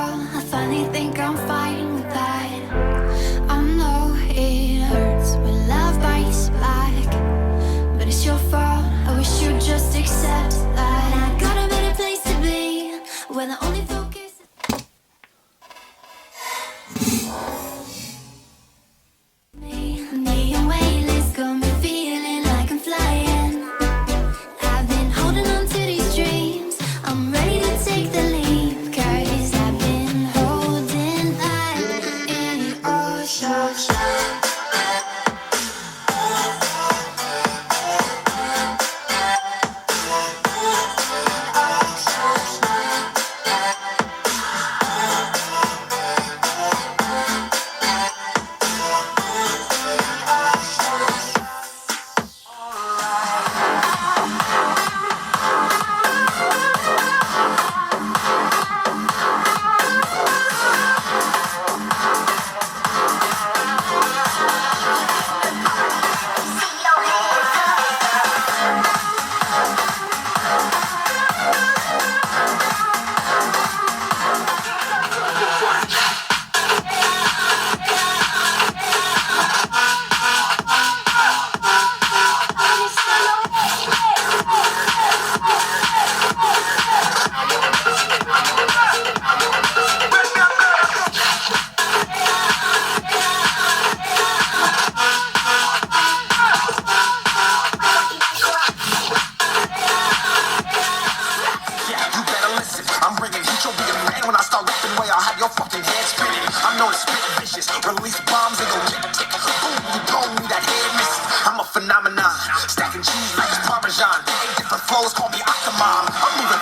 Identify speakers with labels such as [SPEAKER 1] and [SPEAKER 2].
[SPEAKER 1] fall, I finally think I'm fine with that. I know it hurts when love bites back, but it's your fault, I wish you'd just accept that. I got a better place to be, where the only focus me and weightless, got me feeling like I'm flying. I've been holding on to these dreams, I'm ready to take the leap, 'cause I've been holding on in the ocean.
[SPEAKER 2] I'm bringing heat, you'll be a man when I start rapping way. I'll have your fucking head spinning. I'm known to spit vicious, release bombs and go tick tick. Boom, you don't need that head missing. I'm a phenomenon, stacking cheese like it's Parmesan. 8 different flows, call me Octomom. I'm moving